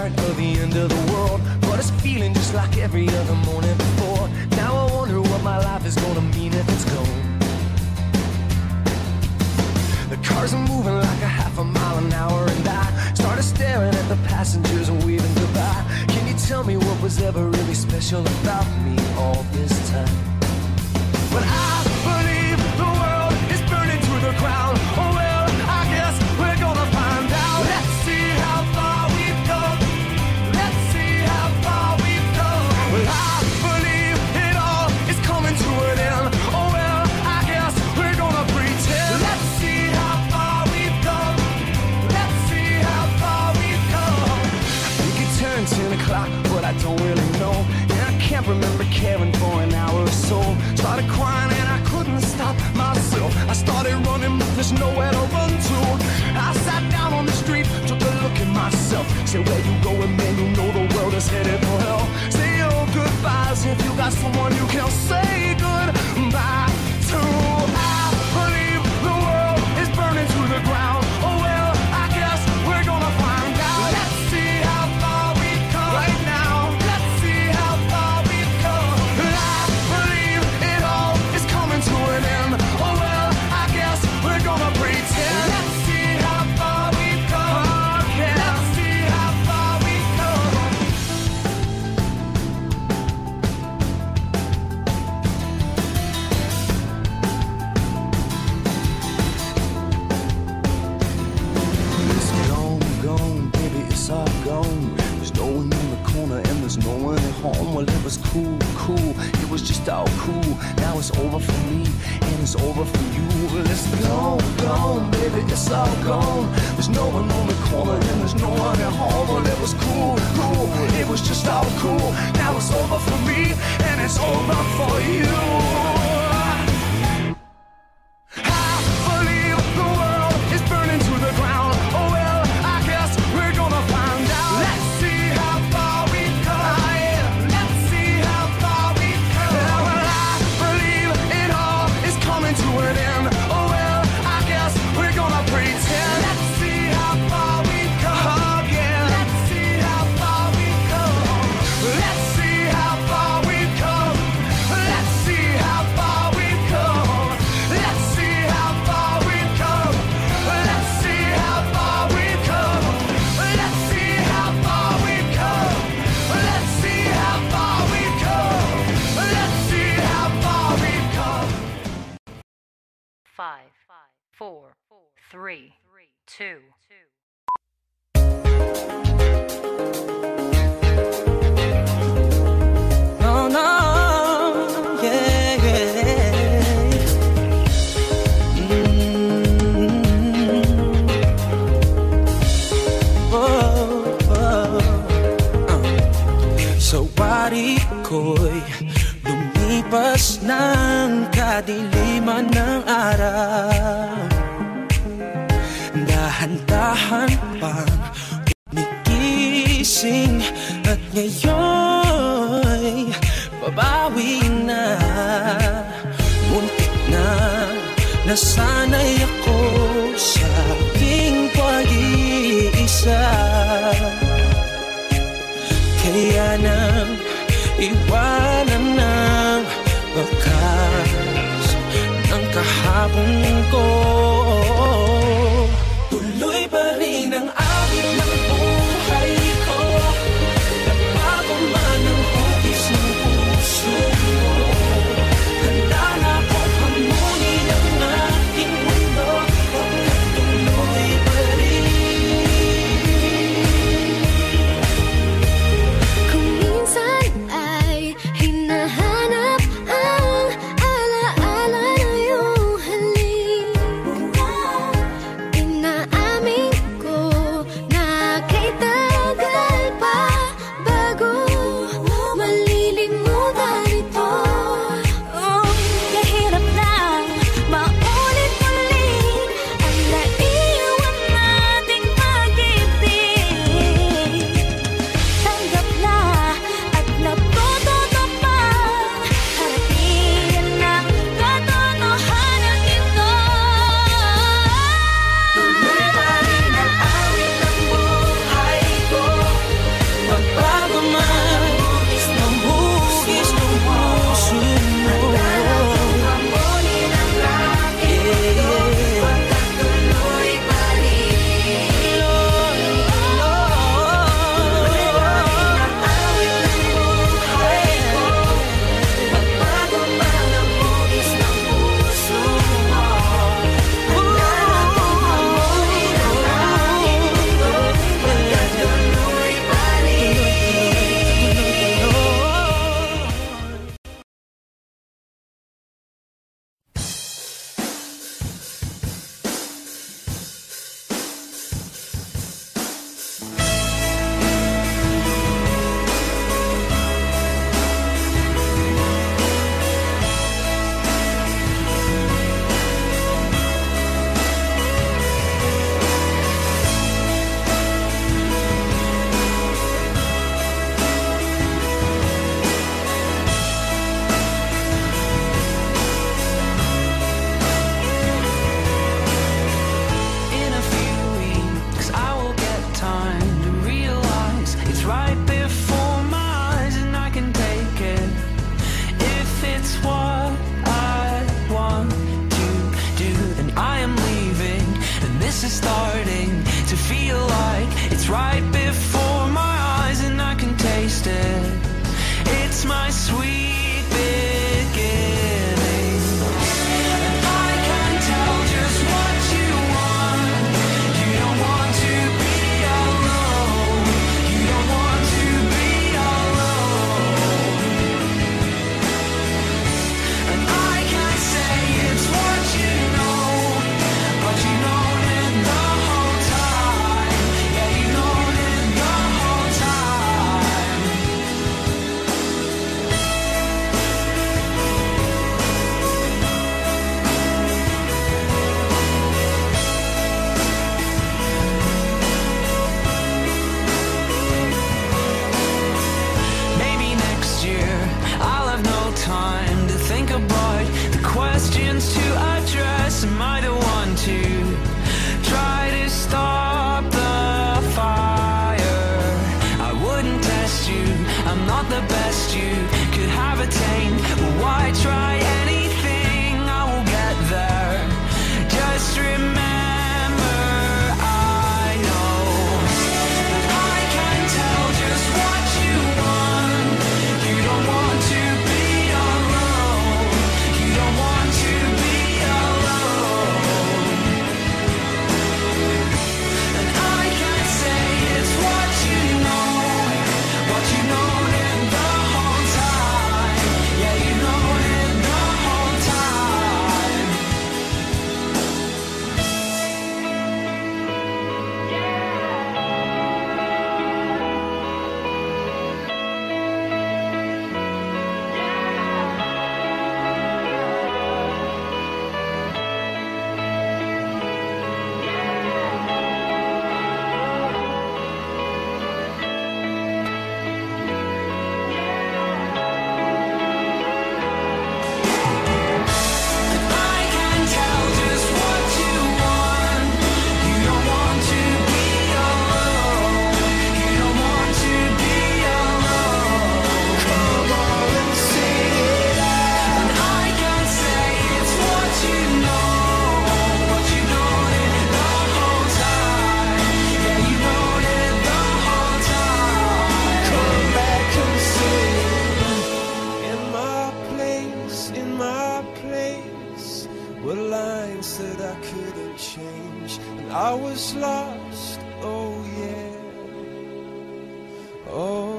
start of the end of the world, but it's feeling just like every other morning before. Now I wonder what my life is gonna mean if it's gone. The cars are moving like a half a mile an hour, and I started staring at the passengers and waving goodbye. Can you tell me what was ever really special about me all this time? But I believe the world is burning to the ground. Oh well, I guess we're gonna find out. Let's see how far we've come. Let's see how far we've come. Well, I believe it all is coming to an end. Oh well, I guess we're gonna pretend. Let's see how far we've come. Let's see how far we've come. I think it turned 10 o'clock, but I don't really know. And I can't remember caring for an hour or so. Started crying and I couldn't stop myself. I started running, but there's nowhere to run to. I sat down on the street, took a look at myself. Said, where you going, man? You know the world is headed for hell. Say your goodbyes if you got someone you can say goodbye to. I believe the world is burning to the ground. Oh well, I guess we're gonna find out. Let's see how far we've come right now. Let's see how far we've come. I believe it all is coming to an end. Oh well, I guess we're gonna pretend. Let's see how far we've come. Oh, yeah. Let's see how far we've come. It's gone, gone, baby, it's all gone. There's no one in the corner and there's no one at home. Well, it was cool, cool, it was just all cool. Now it's over for me and it's over for you. Well, it's gone, gone, baby, it's all gone. There's no one on the corner and there's no one at home. Well, it was cool, cool, it was just all cool. Now it's over for me and it's over for you. I believe the world is burning to the ground. Oh well, I guess we're gonna find out. Let's see how far we've come. Let's see how far we've come. Well, I believe it all is coming to an end. Oh well, I guess we're gonna pretend. Let's see how far we've come. Oh yeah, let's see how far we've come. Let's see how far we've come. Let's see how far we've come. Let's see how far we've come. Let's see how far we've come. Let's see how far we've come. Let's see how far we've come. Let's see how far we've come. 5, 4, 3, 2. No, no, yeah, yeah. Whoa, whoa. Sa wari ko'y lumipas ng kadiliman ng araw. Dahan-dahan pang umigising at ngayon'y babawi na. Muntik na nasanay ako sa aking pag-iisa. Kaya nang iwanan ng bakas ng kahapon ko. Tuloy pa rin ang awit ng buhay ko. Nagbago man ang hugis ng puso mo. Handa na akong hamunin ang aking mundo. Tuloy pa rin. Kung minsan ay hinahanap ang alaala na iyong halik, right before my eyes and I can take it. If it's what I want to do, then I am leaving, and this is starting to feel like it's right before my eyes and I can taste it. It's my sweet beginning, and I can tell just what you want. You don't want to be alone. You don't want to be alone. And I can say it's what you know, but you know it the whole time. Yeah, you know it the whole time. Maybe next year I'll have no time to think about the questions to address. Am I the one to try to stop the fire? I wouldn't test you, I'm not the best you could have attained. But why try anything? I will get there. Just remember, I know that I can tell just what you want. You don't want to be alone. You don't want to be alone. And I can say it's what you know it the whole time. Yeah, you know it the whole time. I can tell just what you want. You don't want to be alone. You don't want to be alone. Come on and sing it out. And I can say it's what you know it the whole time. Yeah, you know it the whole time. Come back and sing. In my place, were lines that I couldn't change, and I was lost, oh yeah, oh